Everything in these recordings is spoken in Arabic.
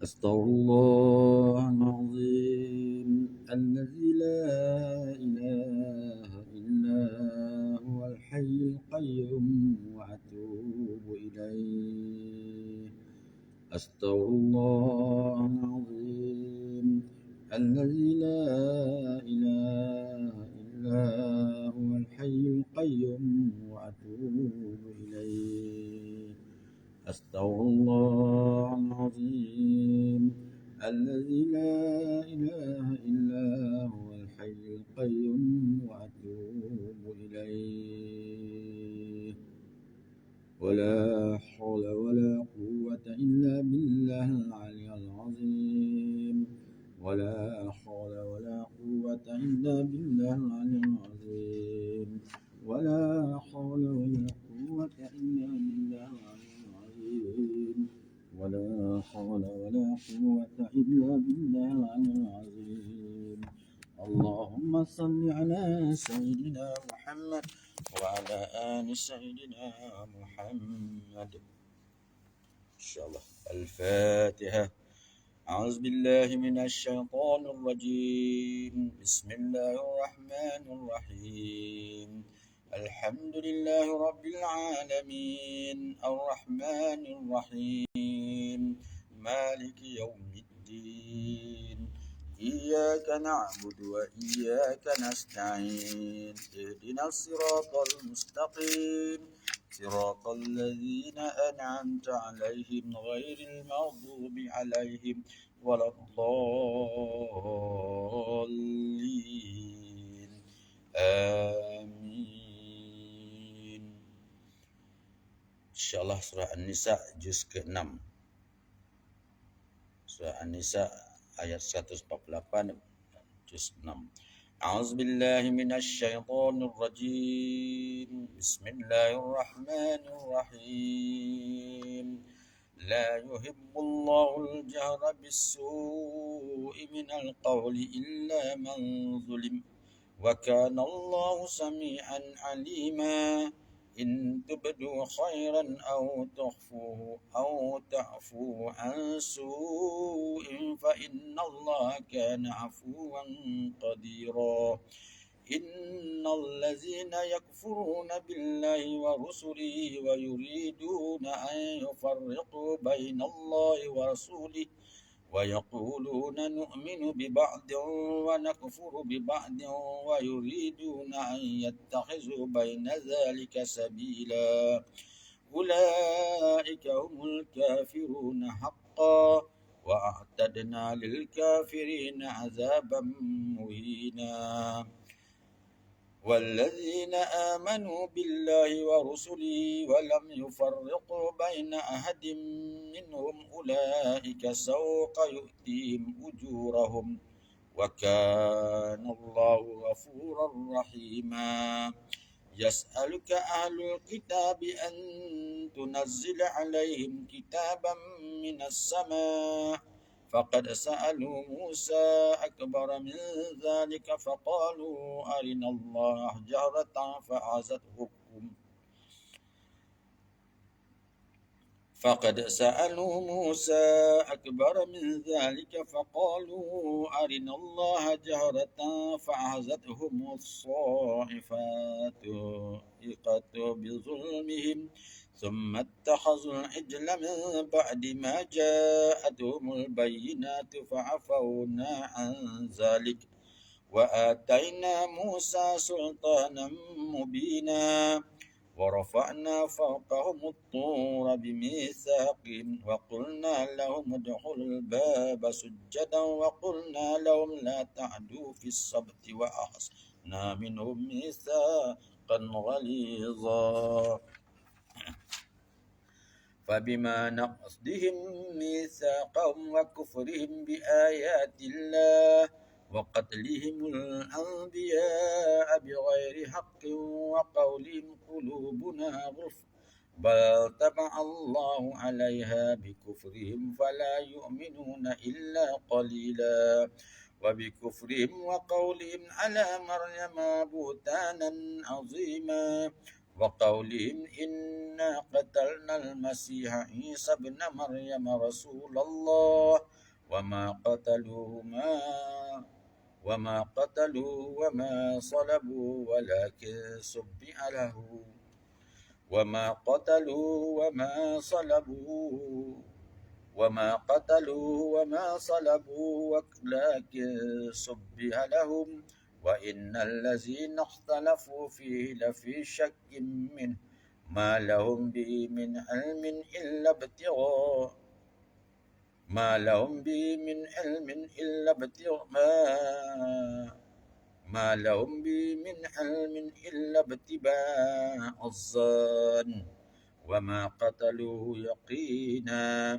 أستغفر الله العظيم الذي لا إله إلا هو الحي القيوم وأتوب إليه. أستغفر الله العظيم الذي لا إله إلا هو الحي القيوم وأتوب إليه. أستغفر الله العظيم الذي لا إله إلا هو الحي القيوم وأتوب إليه. ولا حول ولا قوة إلا بالله العلي العظيم. ولا حول ولا قوة إلا بالله العلي العظيم. ولا حول ولا قوة إلا بالله العلي العظيم. ولا حول ولا قوة إلا بالله العلي العظيم. اللهم صل على سيدنا محمد وعلى آل سيدنا محمد. إن شاء الله. الفاتحة. أعوذ بالله من الشيطان الرجيم. بسم الله الرحمن الرحيم. الحمد لله رب العالمين الرحمن الرحيم مالك يوم الدين. إياك نعبد وإياك نستعين. اهدنا الصراط المستقيم صراط الذين أنعمت عليهم غير المغضوب عليهم ولا الضالين. آمين. InsyaAllah surah An-Nisa juz ke-6. Surah An-Nisa ayat 148 juz 6. أعوذ بالله من الشيطان الرجيم. بسم الله الرحمن الرحيم. لا يحب الله الجهر بالسوء من القول إلا من ظلم وكان الله سميعا عليما. إن تبدوا خيرا أو تخفوه أو تعفوا عن سوء فإن الله كان عفوا قديرا. إن الذين يكفرون بالله ورسله ويريدون أن يفرقوا بين الله ورسوله ويقولون نؤمن ببعض ونكفر ببعض ويريدون أن يتخذوا بين ذلك سبيلا. أولئك هم الكافرون حقا وأعتدنا للكافرين عذابا مهينا. والذين آمنوا بالله ورسله ولم يفرقوا بين أحد منهم أولئك سوف يؤتيهم أجورهم وكان الله غفورا رحيما. يسألك أهل الكتاب أن تنزل عليهم كتابا من السماء فقد سألوا موسى أكبر من ذلك فقالوا أرنا الله جهرة فقد سألوا موسى أكبر من ذلك فقالوا أرنا الله جهرة فأخذتهم الصاعقة بظلمهم ثم اتخذوا العجل من بعد ما جاءتهم البينات فعفونا عن ذلك وآتينا موسى سلطانا مبينا ورفعنا فوقهم الطور بميثاقهم وقلنا لهم ادخلوا الباب سجدا وقلنا لهم لا تعدوا في السبت وأخذنا منهم ميثاقا غليظا فبما نقضهم ميثاقهم وكفرهم بآيات الله وقتلهم الأنبياء بغير حق وقولهم قلوبنا غلف بل طبع الله عليها بكفرهم فلا يؤمنون إلا قليلا وبكفرهم وقولهم على مريم بهتانا عظيما وقولهم إنا قتلنا المسيح عيسى ابن مريم رسول الله وما قتلوه وما صلبوه ولكن شبه له وما قتلوه وما صلبوه ولكن شبه لهم وإن الذين اختلفوا فيه لفي شك منه ما لهم به من علم إلا ابتغاء الظن وما قتلوه يقينا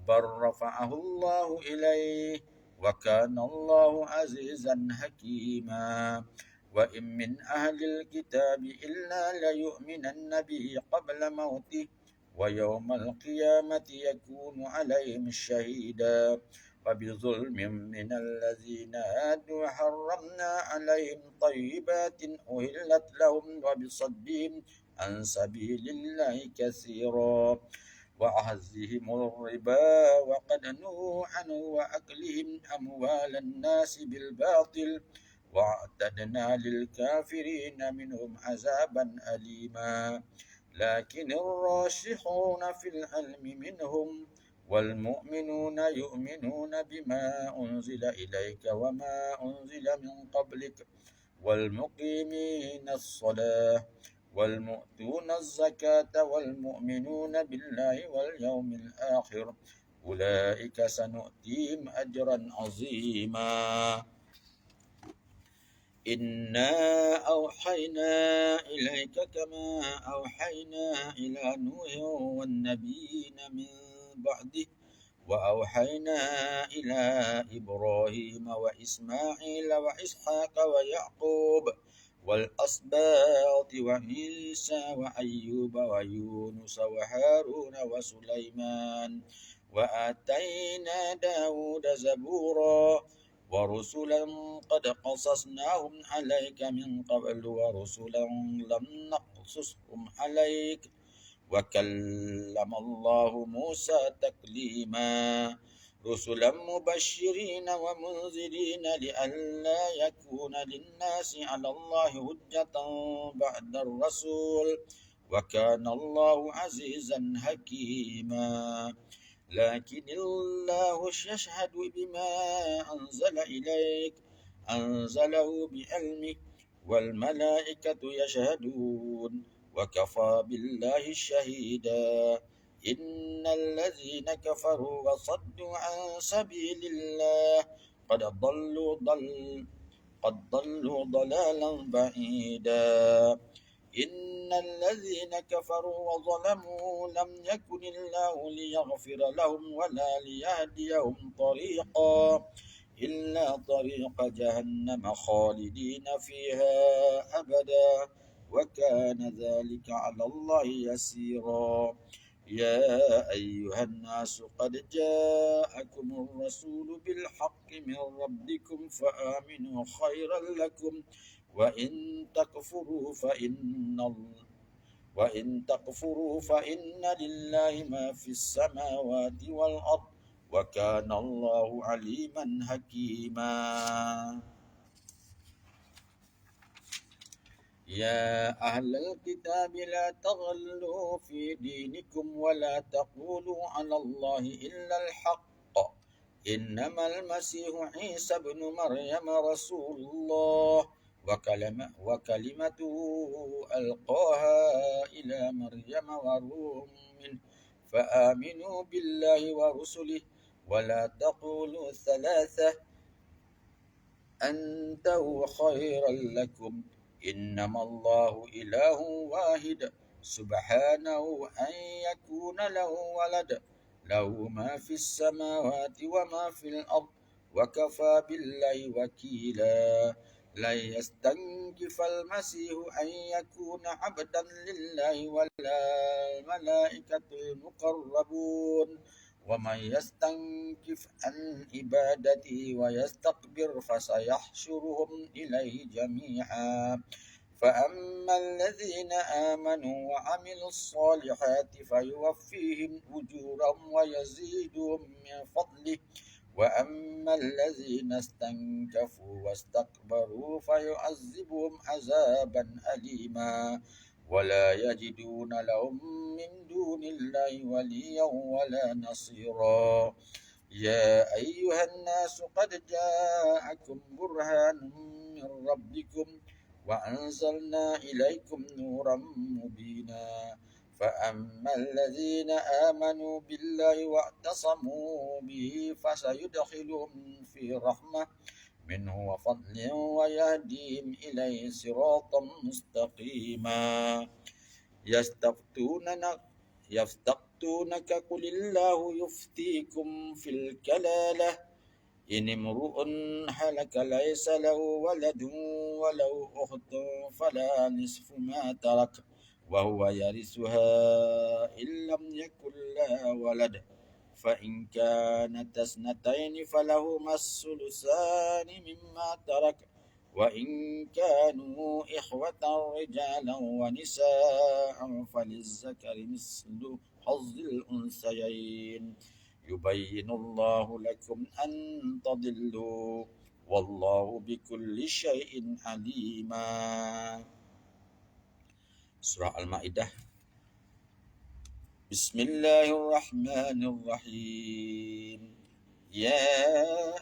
بل رفعه الله إليه وكان الله عزيزا حكيما وإن من أهل الكتاب إلا ليؤمنن به قبل موته ويوم القيامة يكون عليهم شهيدا وبظلم من الذين هادوا حرمنا عليهم طيبات أهلت لهم وبصدهم عن سبيل الله كثيرا وأخذهم الربا وقد نهوا عنه وأكلهم أموال الناس بالباطل وأعتدنا للكافرين منهم عذابا أليما لكن الراسخون في العلم منهم والمؤمنون يؤمنون بما أنزل إليك وما أنزل من قبلك والمقيمين الصلاة والمؤتون الزكاة والمؤمنون بالله واليوم الآخر أولئك سنؤتيهم أجرا عظيما إنا أوحينا إليك كما أوحينا إلى نوح والنبيين من بعده وأوحينا إلى إبراهيم وإسماعيل وإسحاق ويعقوب والأسباط وعيسى وأيوب ويونس وهارون وسليمان وآتينا داود زبورا ورسلا قد قصصناهم عليك من قبل ورسلا لم نقصصهم عليك وكلم الله موسى تكليما رسلا مبشرين ومنذرين لئلا يكون للناس على الله حجة بعد الرسول وكان الله عزيزا حكيما لكن الله يشهد بما أنزل إليك أنزله بعلمه والملائكة يشهدون وكفى بالله شهيدا إن الذين كفروا وصدوا عن سبيل الله قد ضلوا ضلالا بعيدا إن الذين كفروا وظلموا لم يكن الله ليغفر لهم ولا ليهديهم طريقا إلا طريق جهنم خالدين فيها أبدا وكان ذلك على الله يسيرا يا أيها الناس قد جاءكم الرسول بالحق من ربكم فآمنوا خيرا لكم وإن تكفروا فإن لله ما في السماوات والأرض وكان الله عليما حكيما يا أهل الكتاب لا تغلوا في دينكم ولا تقولوا على الله إلا الحق إنما المسيح عيسى بن مريم رسول الله وكلمته ألقاها إلى مريم وروح منه فآمنوا بالله ورسله ولا تقولوا ثلاثة أنتهوا خيرا لكم إنما الله إله واحد سبحانه أن يكون له ولد له ما في السماوات وما في الأرض وكفى بالله وكيلا لا يستنكف المسيح أن يكون عبدا لله ولا الملائكة المقربون ومن يستنكف عن عبادته ويستكبر فسيحشرهم إليه جميعا فأما الذين آمنوا وعملوا الصالحات فيوفيهم أجورهم ويزيدهم من فضله وأما الذين استنكفوا واستكبروا فيعذبهم عذابا أليما ولا يجدون لهم من دون الله وليا ولا نصيرا يا أيها الناس قد جاءكم برهان من ربكم وأنزلنا إليكم نورا مبينا فأما الذين آمنوا بالله واعتصموا به فسيدخلهم في رحمة منه وفضل ويهديهم إليه صراطا مستقيما يستفتونك قل الله يفتيكم في الكلالة إن امرؤ هلك ليس له ولد وله أخت فلا نصف ما ترك وهو يرثها إن لم يكن لها ولد فإن كانت اثنتين فلهما الثلثان مما ترك وإن كانوا إخوة رجالا ونساء فللذكر مثل حظ الأنثيين يبين الله لكم أن تضلوا والله بكل شيء عليما. Surah Al-Maidah. Bismillahirrahmanirrahim. Ya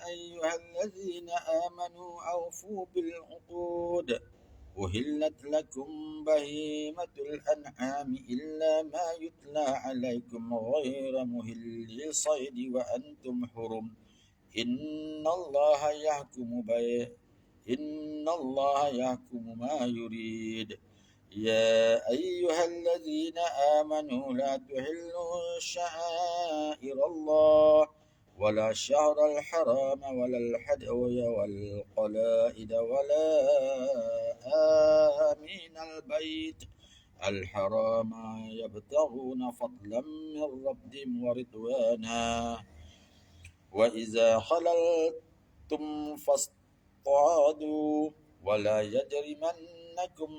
ayyuhalladzina amanu awfu bil uqud. Uhillat lakum bahimatul an'ami illa ma yutla alaikum ghayra muhilli saydi wa antum hurum. Innallaha yahkumu ma yurid. يا أيها الذين آمنوا لا تحلوا شعائر الله ولا الشهر الحرام ولا الحدي والقلائد ولا آمين البيت الحرام يبتغون فضلا من ربهم ورضوانا وإذا خللتم فاصطادوا ولا يجرمنكم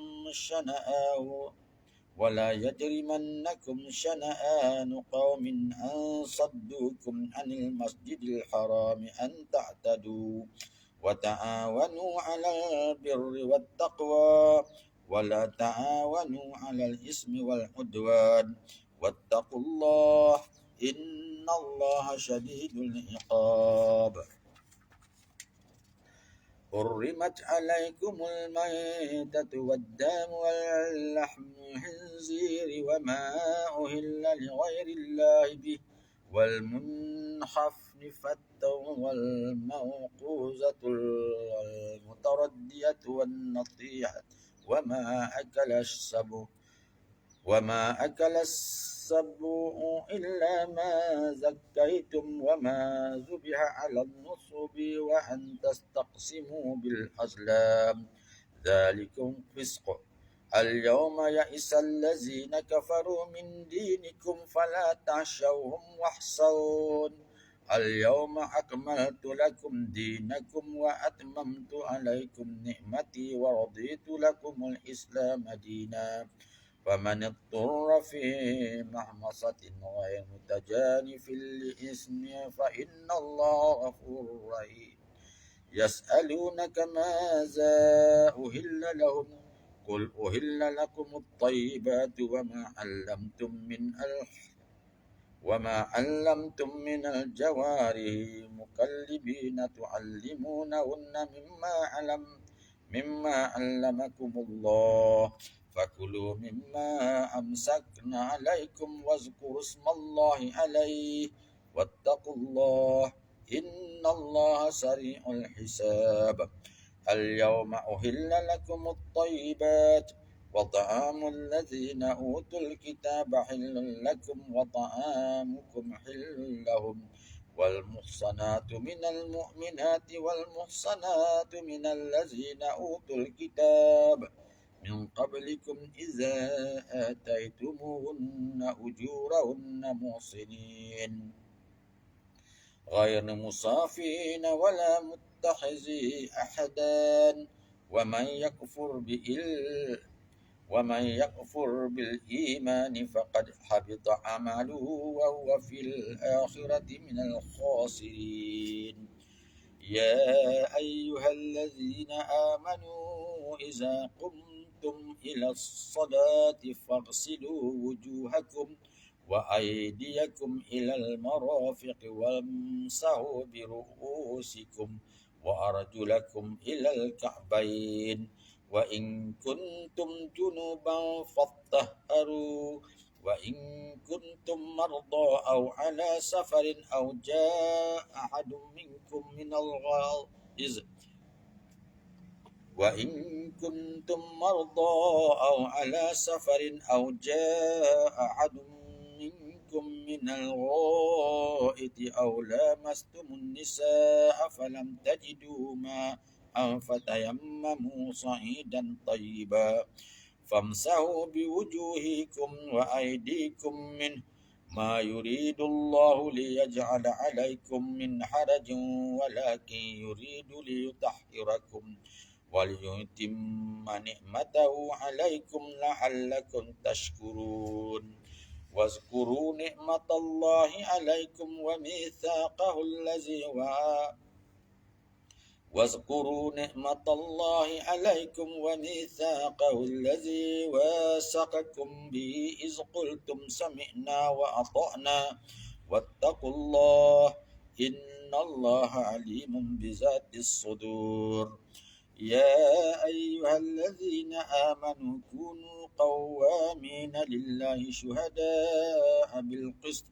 شنآن قوم أن صدوكم عن المسجد الحرام أن تعتدوا وتعاونوا على البر والتقوى ولا تعاونوا على الإثم والعدوان واتقوا الله إن الله شديد العقاب. حرمت عليكم الميتة والدم واللحم الخنزير وما أهل لغير الله به والمنخنقة والموقوذة والمتردية والنطيحة وما أكل السبع إلا ما زكيتم وما ذبح على النصب وأن تستقسموا بالأزلام ذلكم فسق. اليوم يئس الذين كفروا من دينكم فلا تخشوهم واخشون. اليوم أكملت لكم دينكم وأتممت عليكم نعمتي ورضيت لكم الإسلام دينا فمن اضطر في محمصة غير متجانف لإثم فإن الله غفور رحيم. يسألونك ماذا أهل لهم قل أهل لكم الطيبات وما علمتم وما علمتم من الجوارح مكلبين تعلمونهن مما علمكم الله فكلوا مما أمسكنا عليكم واذكروا اسم الله عليه واتقوا الله إن الله سريع الحساب اليوم أحل لكم الطيبات وطعام الذين أوتوا الكتاب حل لكم وطعامكم حل لهم والمحصنات من المؤمنات والمحصنات من الذين أوتوا الكتاب من قبلكم إذا آتيتموهن أجورهن محصنين غير مصافين ولا متخذي أحدان ومن يكفر بالإيمان فقد حبط عمله وهو في الآخرة من الخاسرين يا أيها الذين آمنوا إذا قمتم إلى الصلاة فاغسلوا وجوهكم وأيديكم إلى المرافق وامسحوا برؤوسكم وأرجلكم إلى الكعبين وإن كنتم جنبا فاطهروا وإن كنتم مرضى أو على سفر أو جاء أحد منكم من الغائط وإن كنتم مرضى أو على سفر أو جاء أحد منكم من الغائط أو لامستم النساء فلم تجدوا ماء فتيمموا صعيدا طيبا فامسحوا بوجوهكم وأيديكم منه ما يريد الله ليجعل عليكم من حرج ولكن يريد ليطهركم وليتم نعمته عليكم لعلكم تشكرون واذكروا نعمة الله عليكم وميثاقه الذي واثقكم به إذ قلتم سمعنا وأطعنا واتقوا الله إن الله عليم بذات الصدور يا أيها الذين آمنوا كونوا قوامين لله شهداء بالقسط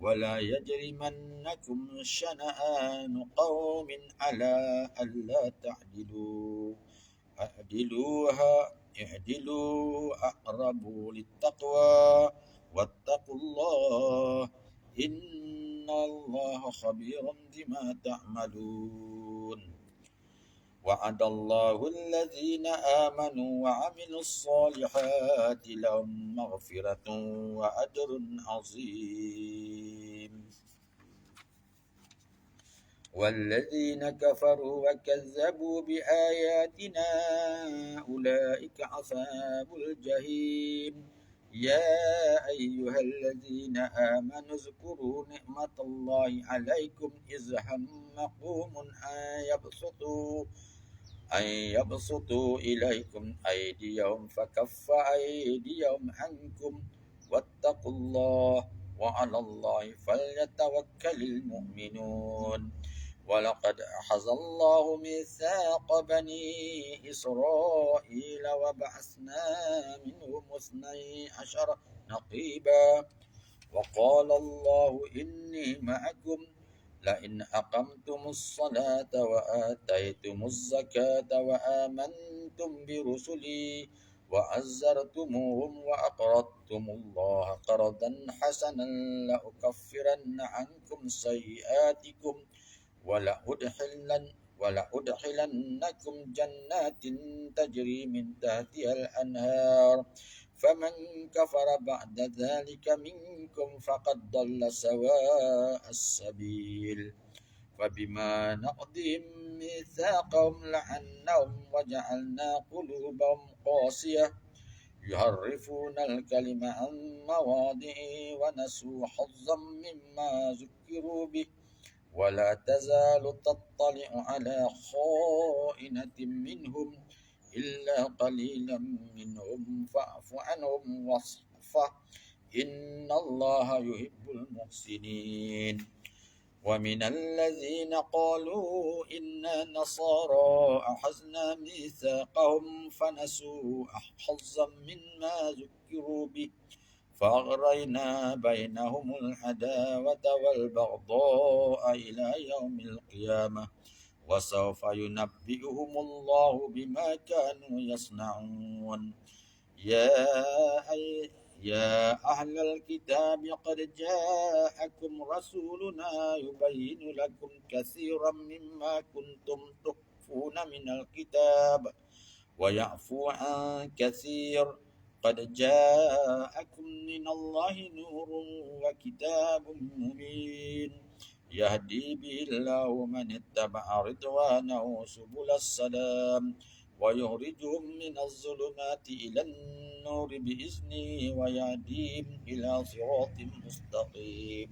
ولا يجرمنكم شنآن قوم على ألا تعدلوا اعدلوا أقرب للتقوى واتقوا الله إن الله خبير بما تعملون وعد الله الذين آمنوا وعملوا الصالحات لهم مغفرة وأجر عظيم والذين كفروا وكذبوا بآياتنا أولئك أصحاب الجحيم يا أيها الذين آمنوا اذكروا نعمة الله عليكم إذ هم قوم أن يبسطوا إليكم أيديهم فكف أيديهم عنكم واتقوا الله وعلى الله فليتوكل المؤمنون ولقد أخذ الله ميثاق بني إسرائيل وبعثنا منهم 12 نقيبا وقال الله إني معكم لئن أقمتم الصلاة وآتيتم الزكاة وآمنتم برسلي وعزرتموهم وأقرضتم الله قرضا حسنا لأكفرن عنكم سيئاتكم ولأدخلنكم جنات تجري من تحتها الأنهار فمن كفر بعد ذلك منكم فقد ضل سواء السبيل فبما نقضهم ميثاقهم لعنهم وجعلنا قلوبهم قاسية يحرفون الكلم عن مواضعه ونسوا حظا مما ذكروا به ولا تزال تطلع على خائنة منهم إلا قليلا منهم فاعف عنهم واصفح إن الله يحب المحسنين. ومن الذين قالوا إنا نصارى أخذنا ميثاقهم فنسوا حظا مما ذكروا به فأغرينا بينهم العداوة والبغضاء إلى يوم القيامة وسوف ينبئهم الله بما كانوا يصنعون. يا أي يا أهل الكتاب قد جاءكم رسولنا يبين لكم كثيرا مما كنتم تخفون من الكتاب ويعفو عن كثير. قد جاءكم من الله نور وكتاب مبين يهدي به الله من اتبع رضوانه سبل السلام ويخرجهم من الظلمات إلى النور بإذنه ويهديهم إلى صراط مستقيم.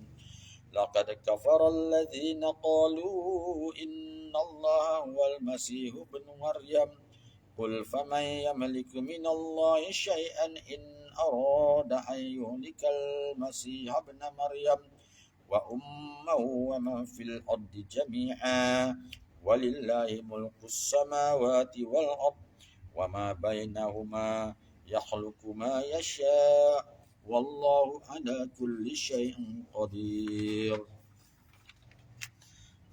لقد كفر الذين قالوا إن الله هو المسيح ابن مريم قل فمن يملك من الله شيئا إن أراد أن يهلك المسيح ابن مريم وأمه ومن في الأرض جميعا ولله ملك السماوات والأرض وما بينهما يخلق ما يشاء والله على كل شيء قدير.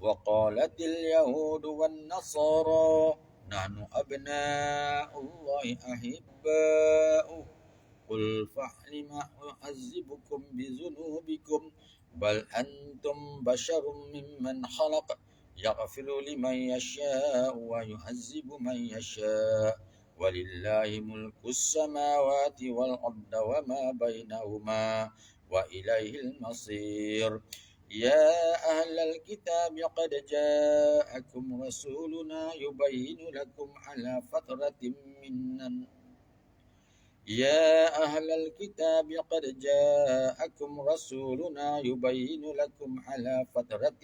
وقالت اليهود والنصارى نحن أبناء الله أحباؤه قل فلم يعذبكم بذنوبكم بل أنتم بشر ممن خلق يغفر لمن يشاء ويعذب من يشاء ولله ملك السماوات والأرض وما بينهما وإليه المصير. يا أهل الكتاب قد جاءكم رسولنا يبين لكم على فترة من يا أهل الكتاب قد جاءكم رسولنا يبين لكم على فترة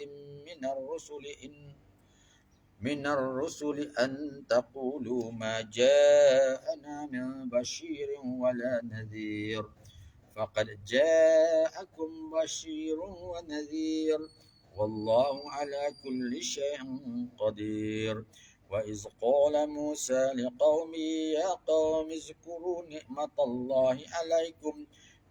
من الرسل أن تقولوا ما جاءنا من بشير ولا نذير فقد جاءكم بشير ونذير والله على كل شيء قدير. وإذ قال موسى لقومه يا قوم اذكروا نعمة الله عليكم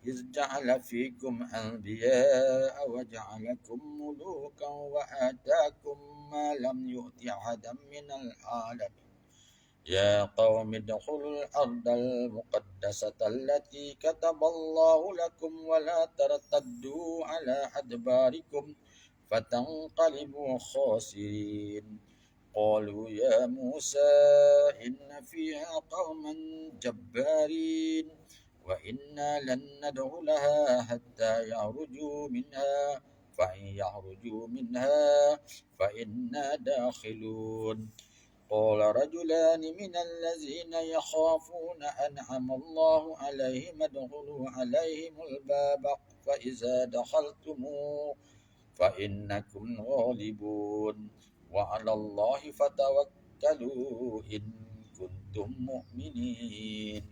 إذ جعل فيكم أنبياء وجعلكم ملوكا وآتاكم ما لم يؤت أحدا من العالمين. يا قوم ادخلوا الأرض المقدسة التي كتب الله لكم ولا ترتدوا على أدباركم فتنقلبوا خاسرين. قالوا يا موسى إن فيها قوما جبارين وإنا لن ندخلها حتى يخرجوا منها فإن يخرجوا منها فإنا داخلون. قال رجلان من الذين يخافون أنعم الله عليهم ادخلوا عليهم الباب فإذا دخلتموه فإنكم غالبون وعلى الله فتوكلوا إن كنتم مؤمنين.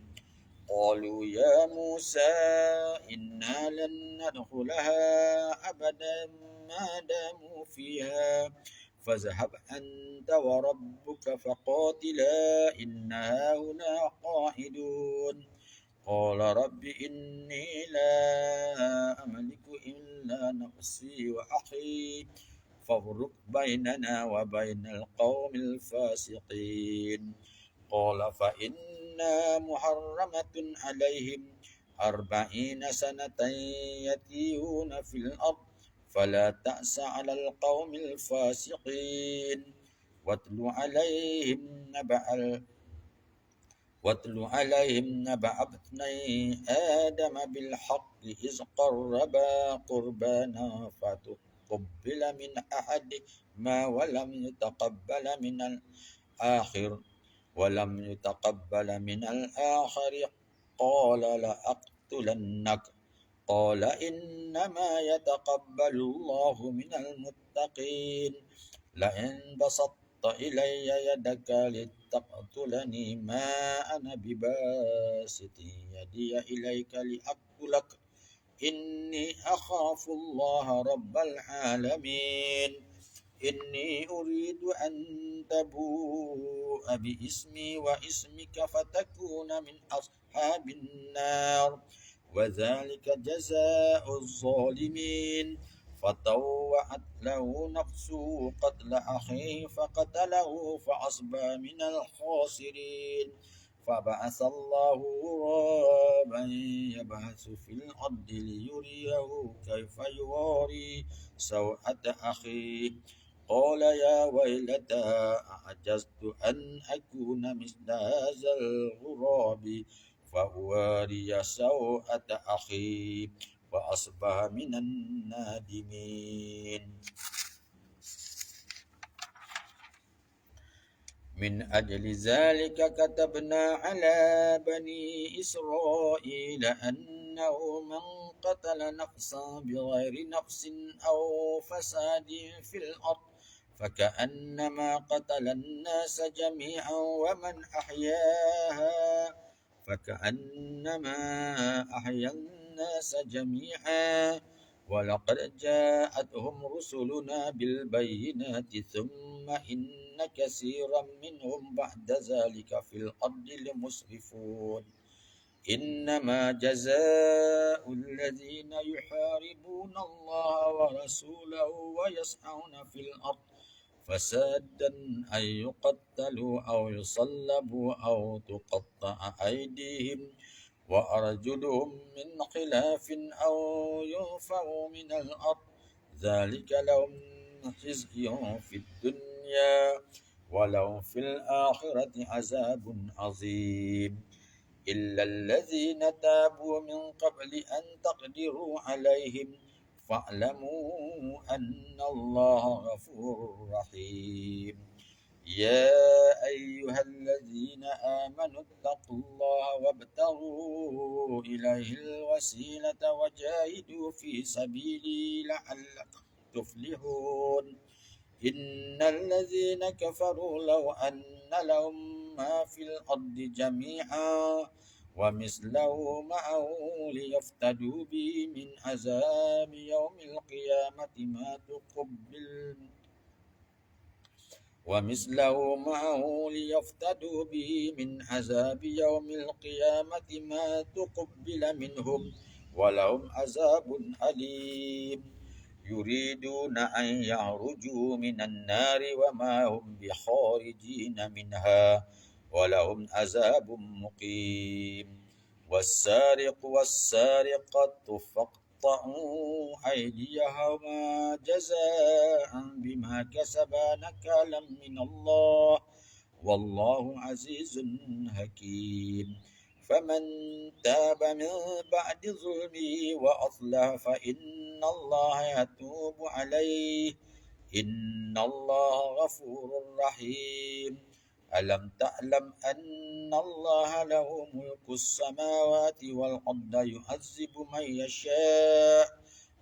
قالوا يا موسى إنا لن ندخلها أبدا ما داموا فيها فاذهب أنت وربك فقاتلا إنا هنا قاعدون. قال رب إني لا أملك إلا نفسي وأخي فافرق بيننا وبين القوم الفاسقين. قال فإنا محرمة عليهم 40 سنة يتيهون في الأرض فلا تأس على القوم الفاسقين. واتل عليهم نبأ ابني آدم بالحق إذ قربا قربانا فتقبل من أحدهما ولم يتقبل من الآخر قال لأقتلنك. قال إنما يتقبل الله من المتقين. لئن بسطت إلي يدك لتقتلني ما أنا بباسط يدي إليك لأقتلك إني أخاف الله رب العالمين إني أريد أن تبوء باسمي واسمك فتكون من أصحاب النار وذلك جزاء الظالمين فطوعت له نفسه قتل أخيه فقتله فأصبح من الخاسرين فبعث الله غرابا يبحث في الأرض ليريه كيف يواري سوءة أخيه قال يا ويلتى أعجزت أن أكون مثل هذا الغراب فأواري سوءة أخي وأصبح من النادمين من أجل ذلك كتبنا على بني إسرائيل أنه من قتل نفسا بغير نفس أو فساد في الأرض فكأنما قتل الناس جميعا ومن أحياها فكأنما أحيا الناس جميعا ولقد جاءتهم رسلنا بالبينات ثم إن كثيرا منهم بعد ذلك في الأرض لمسرفون إنما جزاء الذين يحاربون الله ورسوله ويسعون في الأرض فسادا أن يقتلوا أو يصلبوا أو تقطع أيديهم وأرجلهم من خلاف أو ينفوا من الأرض ذلك لهم خزي في الدنيا ولهم في الآخرة عذاب عظيم إلا الذين تابوا من قبل أن تقدروا عليهم فاعلموا أن الله غفور رحيم يا أيها الذين آمنوا اتقوا الله وابتغوا إليه الوسيلة وجاهدوا في سبيله لعلكم تفلحون إن الذين كفروا لو أن لهم ما في الأرض جميعا ومثله معه ليفتدوا به من عذاب يوم القيامة ما تقبل ومثله معه ليفتدوا به من عذاب يوم القيامة ما تقبل منهم ولهم عذاب أليم يريدون أن يعرجوا من النار وما هم بخارجين منها ولهم عذاب مقيم والسارق والسارقة فاقطعوا أيديهما جزاء بما كسبا نكالا من الله والله عزيز حكيم فمن تاب من بعد ظلمه وأصلح فإن الله يتوب عليه إن الله غفور رحيم ألم تعلم أن الله له ملك السماوات والأرض يعذب من يشاء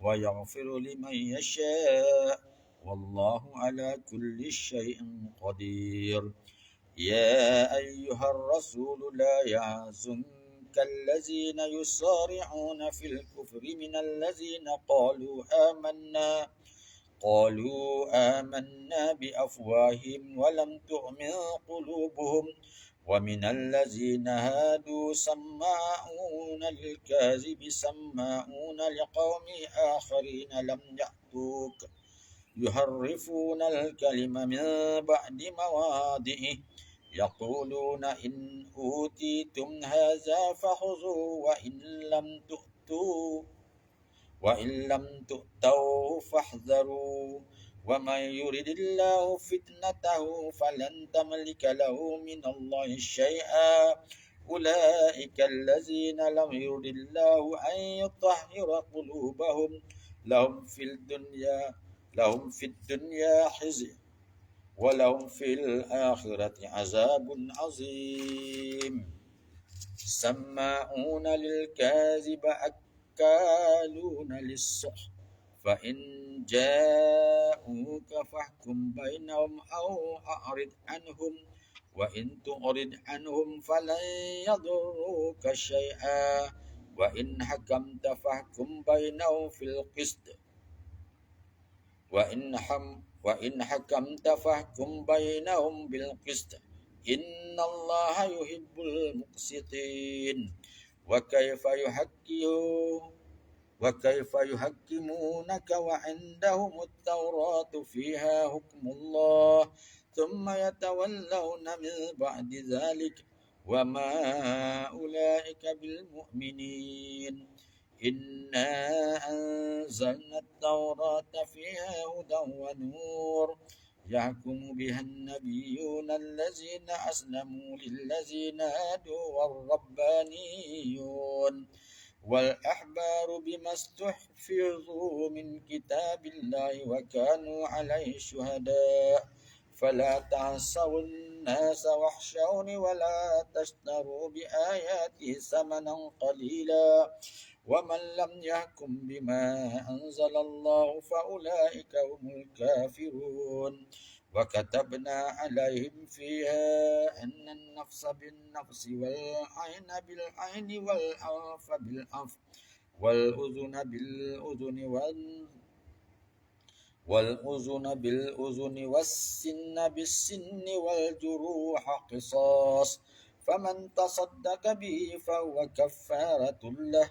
ويغفر لمن يشاء والله على كل شيء قدير يا أيها الرسول لا يحزنك الذين يسارعون في الكفر من الذين قالوا آمنا بأفواههم ولم تؤمن قلوبهم ومن الذين هادوا سماعون للكاذب سماعون لقوم آخرين لم يأتوك يحرفون الكلم من بعد مواضعه يقولون إن أوتيتم هذا فخذوه وإن لم تؤتوا فاحذروا ومن يرد الله فتنته فلن تملك له من الله شيئا أولئك الذين لم يرد الله أن يطهر قلوبهم لهم في الدنيا خزي ولهم في الآخرة عذاب عظيم سماعون للكاذب أكالون للسحت فإن جاءوك فاحكم بينهم أو أعرض عنهم وإن تعرض عنهم فلن يضروك شيئا وإن حكمت فاحكم بينهم في القسط وإن حكمت فاحكم بينهم بالقسط إن الله يحب المقسطين وكيف يحكمون وكيف يحكمونك وعندهم التوراة فيها حكم الله ثم يتولون من بعد ذلك وما أولئك بالمؤمنين إنا أنزلنا التوراة فيها هدى ونور يحكم بها النبيون الذين أسلموا للذين هادوا والربانيون والأحبار بما استحفظوا من كتاب الله وكانوا عليه شهداء فلا تعصوا الناس واخشوني ولا تشتروا بآياتي ثمنا قليلا ومن لم يحكم بما أنزل الله فأولئك هم الكافرون وكتبنا عليهم فيها أن النفس بالنفس والعين بالعين والأنف بالأنف والأذن بالأذن والسن بالسن والجروح قصاص فمن تصدق به فهو كفارة له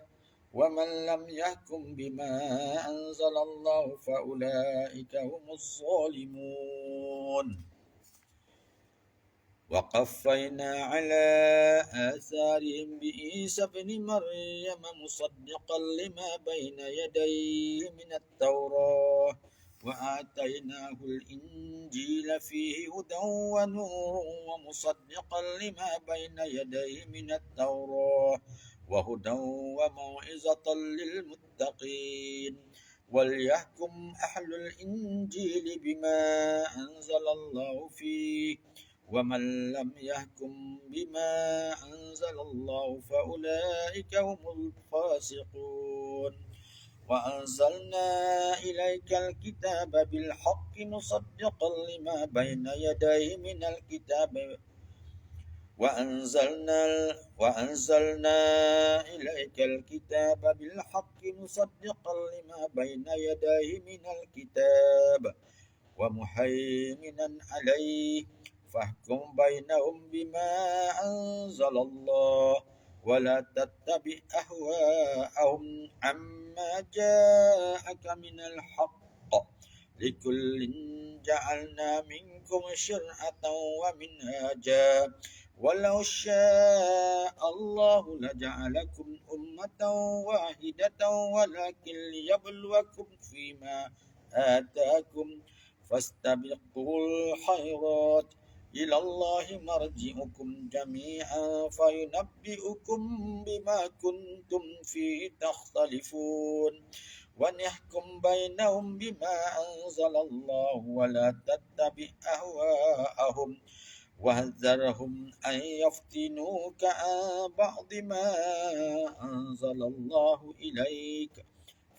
ومن لم يحكم بما أنزل الله فأولئك هم الظالمون وقفينا على آثارهم بعيسى ابن مريم مصدقا لما بين يديه من التوراة وآتيناه الإنجيل فيه هدى ونور ومصدقا لما بين يديه من التوراة وهدى وموعظة للمتقين وليحكم أهل الإنجيل بما أنزل الله فيه ومن لم يحكم بما أنزل الله فأولئك هم الفاسقون وأنزلنا إليك الكتاب بالحق مصدقا لما بين يديه من الكتاب وأنزلنا إليك الكتاب بالحق مصدقا لما بين يديه من الكتاب ومهيمنا عليه فاحكم بينهم بما أنزل الله ولا تتبع أهواءهم عما جاءك من الحق لكل جعلنا منكم شرعة ومنهاجا ولو شاء الله لجعلكم أمة واحدة ولكن ليبلوكم فيما آتاكم فاستبقوا الخيرات إلى الله مرجعكم جميعا فينبئكم بما كنتم فيه تختلفون ونحكم بينهم بما أنزل الله ولا تتبع أهواءهم واحذرهم أن يفتنوك عن بعض ما أنزل الله إليك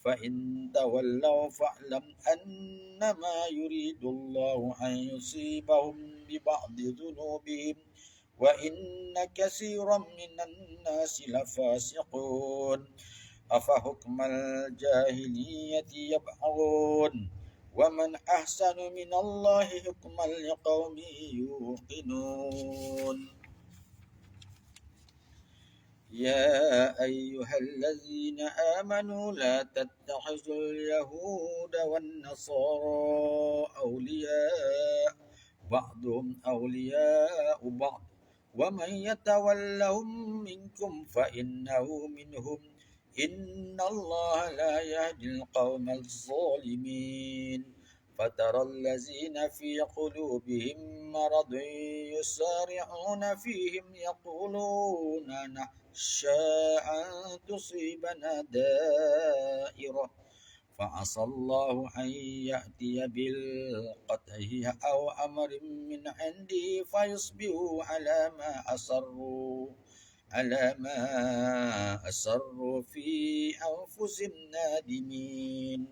فإن تولوا فاعلم أنما يريد الله أن يصيبهم ببعض ذنوبهم وإن كثيرا من الناس لفاسقون أفحكم الجاهلية يبغون ومن أحسن من الله حكما لقوم يوقنون يا أيها الذين آمنوا لا تتخذوا اليهود والنصارى أولياء بعضهم أولياء بعض ومن يتولهم منكم فإنه منهم إن الله لا يهدي القوم الظالمين فترى الذين في قلوبهم مرض يسارعون فيهم يقولون نخشى أن تصيبنا دائرة فعسى الله أن يأتي بالقطع أو أمر من عنده فيصبحوا على ما أسروا في أنفسهم نادمين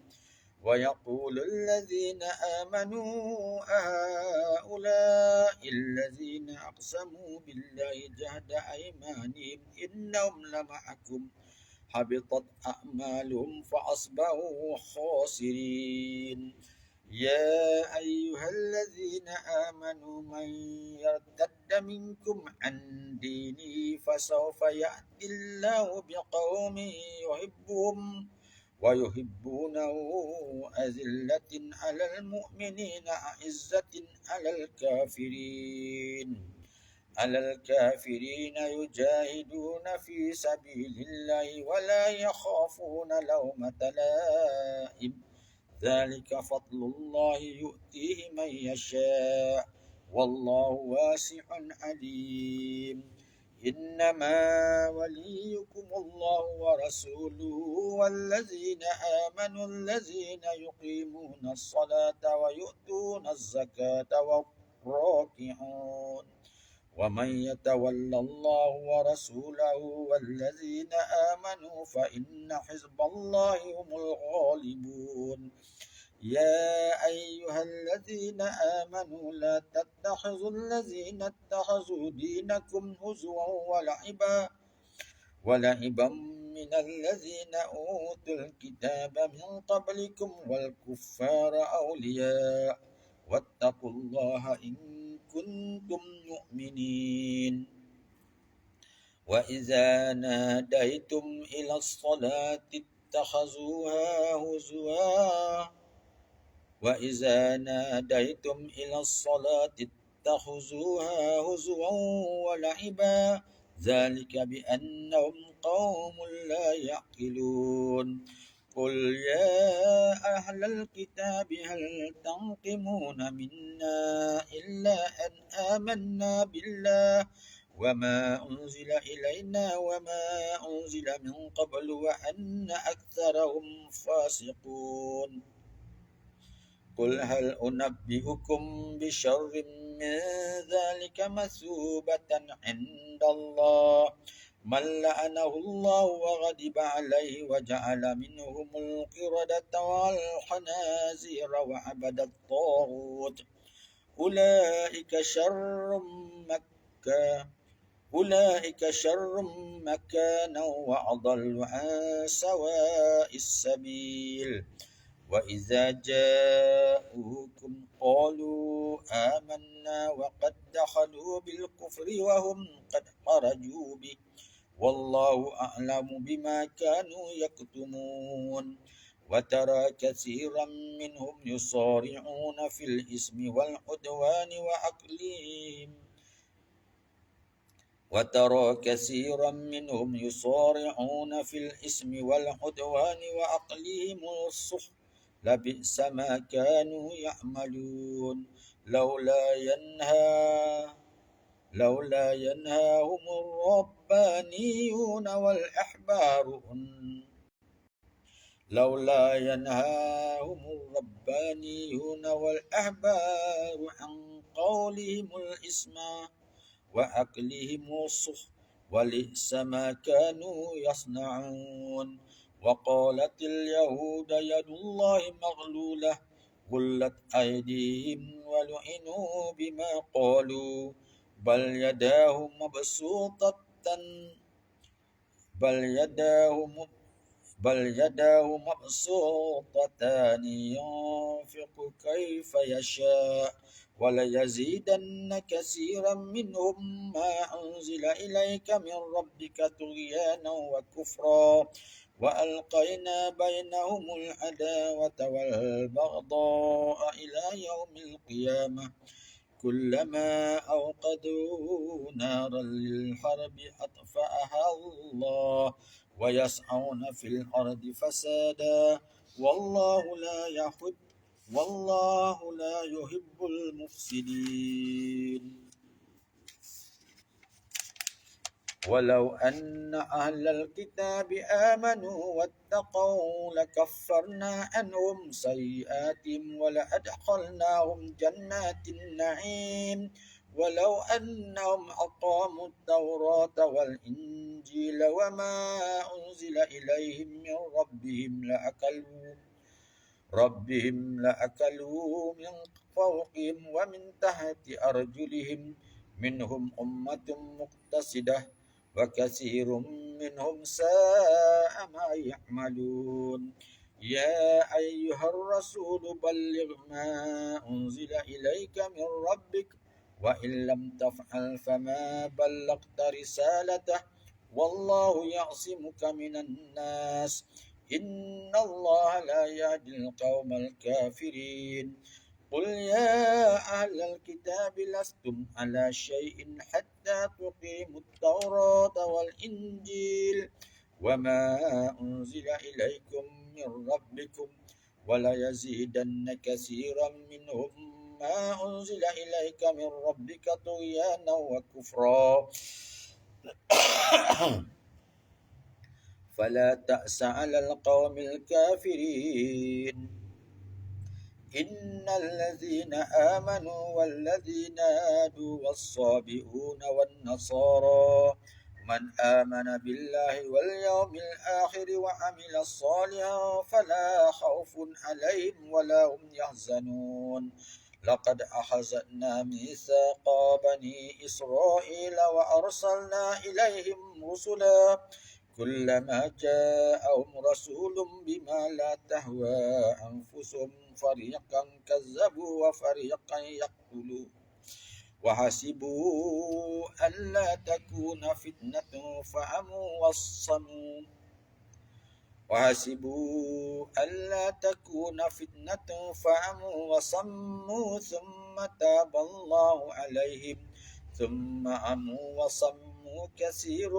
ويقول الذين آمنوا أهؤلاء الذين أقسموا بالله جهد أيمانهم إنهم لمعكم حبطت أعمالهم فأصبحوا خاسرين. يا أيها الذين آمنوا من يرتد منكم عن دينه فسوف يأتي الله بقوم يحبهم ويحبونه أذلة على المؤمنين أعزة على الكافرين يجاهدون في سبيل الله ولا يخافون لومة لائم ذلك فضل الله يؤتيه من يشاء والله واسع عليم. إنما وليكم الله ورسوله والذين آمنوا الذين يقيمون الصلاة ويؤتون الزكاة والراكعون ومن يتول الله ورسوله والذين آمنوا فإن حزب الله هم الغالبون. يا أيها الذين آمنوا لا تتخذوا الذين اتخذوا دينكم هزوا ولعبا من الذين أوتوا الكتاب من قبلكم والكفار أولياء واتقوا الله إن كنتم مؤمنين. وإذا ناديتم إلى الصلاة اتخذوها هزوا ولعبا ذلك بأنهم قوم لا يعقلون. قل يا أهل الكتاب هل تنقمون منا إلا أن آمنا بالله وما أنزل إلينا وما أنزل من قبل وأن أكثرهم فاسقون. قل هل أنبئكم بشر من ذلك مثوبة عند الله من لعنه الله وغضب عليه وجعل منهم القردة والخنازير وعبد الطاغوت أولئك شر مكانا وأضل عن سواء السبيل. وإذا جاءوكم قالوا آمنا وقد دخلوا بالكفر وهم قد خرجوا به والله أعلم بما كانوا يكتمون. وترى كثيرا منهم يصارعون في الإثم والعدوان وأكلهم السحت لبئس ما كانوا يعملون. لولا ينهاهم الربانيون والأحبار عن قولهم الإثم وأكلهم السحت ولئس ما كانوا يصنعون. وقالت اليهود يد الله مغلولة غلت أيديهم ولعنوا بما قالوا بل يداه مبسوطتان ينفق كيف يشاء وليزيدن كثيرا منهم ما أنزل إليك من ربك طغيانا وكفرا وألقينا بينهم العداوة والبغضاء إلى يوم القيامة كلما أوقدوا نارا للحرب أطفأها الله ويسعون في الأرض فسادا والله لا يحب المفسدين. ولو أن أهل الكتاب آمنوا واتقوا لكفرنا عنهم سيئاتهم ولأدخلناهم جنات النعيم ولو أنهم أقاموا التوراة والإنجيل وما أنزل إليهم من ربهم لأكلوا من فوقهم ومن تحت أرجلهم منهم أمة مقتصدة وكثير منهم ساء ما يعملون يا أيها الرسول بلغ ما أنزل إليك من ربك وإن لم تفعل فما بلغت رسالته والله يعصمك من الناس إن الله لا يهدي القوم الكافرين قل يا أهل الكتاب لستم على شيء حتى تقيموا التوراة والإنجيل وما أنزل إليكم من ربكم وليزيدن كثيرا منهم ما أنزل إليك من ربك طغيانا وكفرا فلا تأس على القوم الكافرين إن الذين آمنوا والذين هادوا والصابئون والنصارى من آمن بالله واليوم الآخر وعمل صالحا فلا خوف عليهم ولا هم يحزنون لقد أخذنا ميثاق بني إسرائيل وأرسلنا إليهم رسلا كلما جاءهم رسول بما لا تهوى أنفسهم فريقا كذبوا وفريقا يقتلون وحسبوا ألا تكون فتنة فعموا وصموا وحسبوا ألا تكون فتنة فعموا وصموا ثم تاب الله عليهم ثم عموا وصموا كثير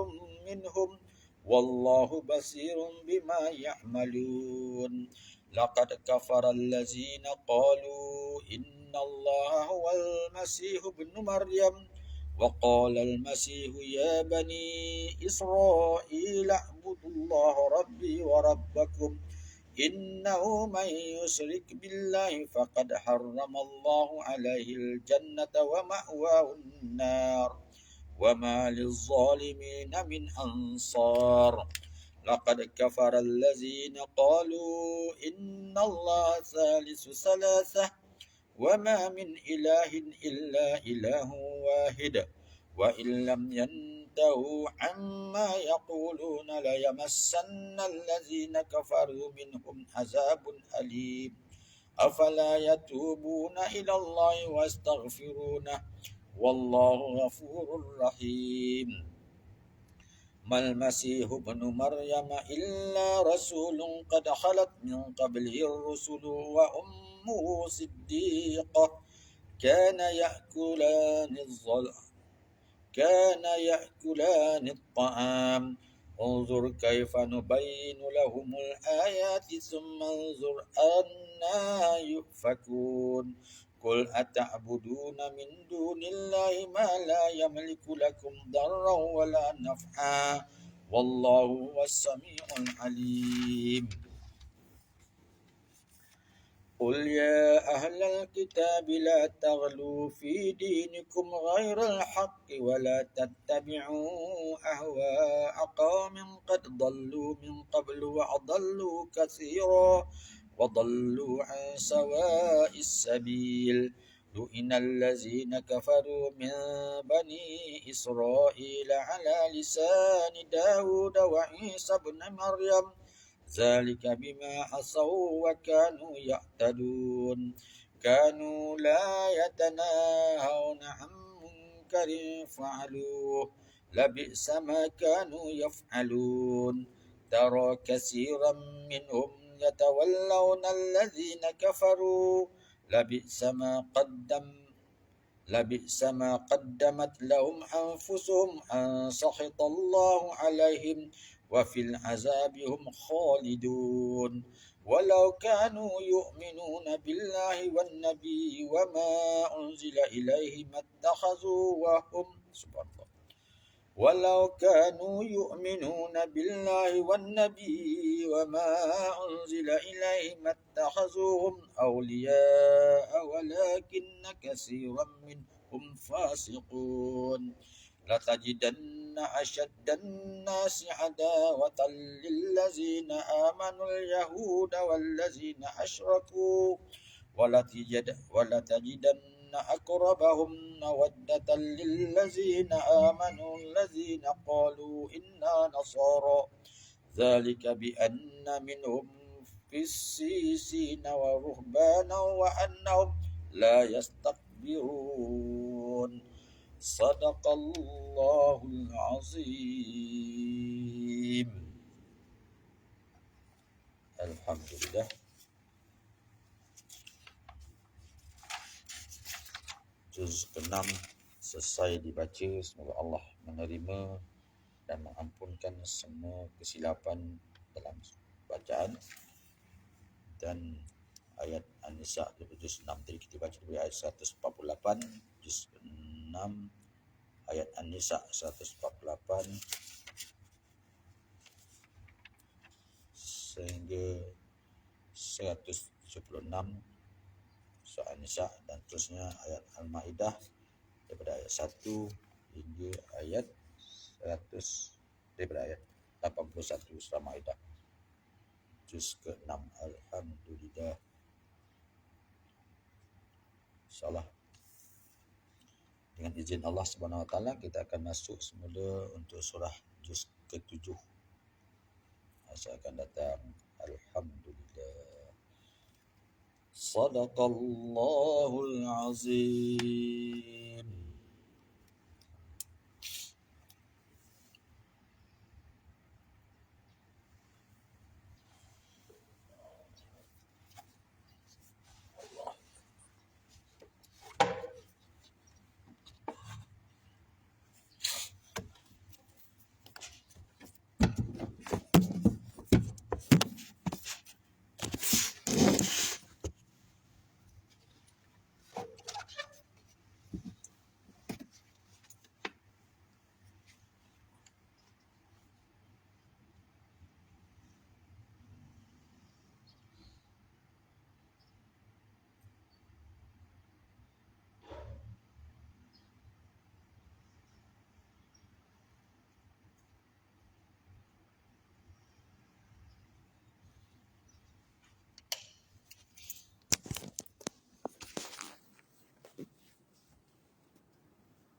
منهم والله بصير بما يعملون لقد كفر الذين قالوا إن الله هو المسيح ابن مريم وقال المسيح يا بني إسرائيل اعبدوا الله ربي وربكم إنه من يشرك بالله فقد حرم الله عليه الجنة ومأواه النار وما للظالمين من أنصار لقد كفر الذين قالوا إن الله ثالث ثلاثة وما من إله إلا إله واحد وإن لم ينتهوا عما يقولون ليمسن الذين كفروا منهم عذاب أليم أفلا يتوبون إلى الله واستغفرونه والله غفور رحيم ما المسيح ابن مريم إلا رسول قد خلت من قبله الرسل وأمه صديقة كان يأكلان الطعام انظر كيف نبين لهم الآيات ثم انظر أنا يؤفكون قل أتعبدون من دون الله ما لا يملك لكم ضرا ولا نفعا والله هو السميع العليم قل يا أهل الكتاب لا تغلوا في دينكم غير الحق ولا تتبعوا أهواء قوم قد ضلوا من قبل وأضلوا كثيرا وضلوا عن سواء السبيل لئن الذين كفروا من بني إسرائيل على لسان داود وعيسى بن مريم ذلك بما عصوا وكانوا يعتدون كانوا لا يتناهون عن منكر فعلوه لبئس ما كانوا يفعلون ترى كثيرا منهم يتولون الذين كفروا لبئس ما قدمت لهم أنفسهم أن سخط الله عليهم وفي العذاب هم خالدون ولو كانوا يؤمنون بالله والنبي وما أنزل إليه ما اتخذوهم ولو كانوا يؤمنون بالله والنبي وما أنزل إليه ما اتخذوهم أولياء ولكن كثيرا منهم فاسقون لتجدن أشد الناس عداوة للذين آمنوا اليهود والذين أشركوا ولتجدن أقربهم مودة للذين آمنوا الذين قالوا إنا نصارى ذلك بأن منهم قسيسين ورهبانا وأنهم لا يستكبرون صدق الله العظيم. Alhamdulillah, juz ke-6 selesai dibaca. Semoga Allah menerima dan mengampunkan semua kesilapan dalam bacaan. Dan ayat An-Nisa juz 6 tadi kita baca dari ayat 148, juz 6 ayat An-Nisa 148 sehingga 176 surah An-Nisa, dan terusnya ayat Al-Maidah daripada ayat 1 hingga ayat 100, daripada ayat 81 surah Maidah juz ke-6. Alhamdulillah. InsyaAllah dengan izin Allah Subhanahu Wa Taala kita akan masuk semula untuk surah juz ke-7 masa akan datang. Alhamdulillah. Sadaqallahul azim.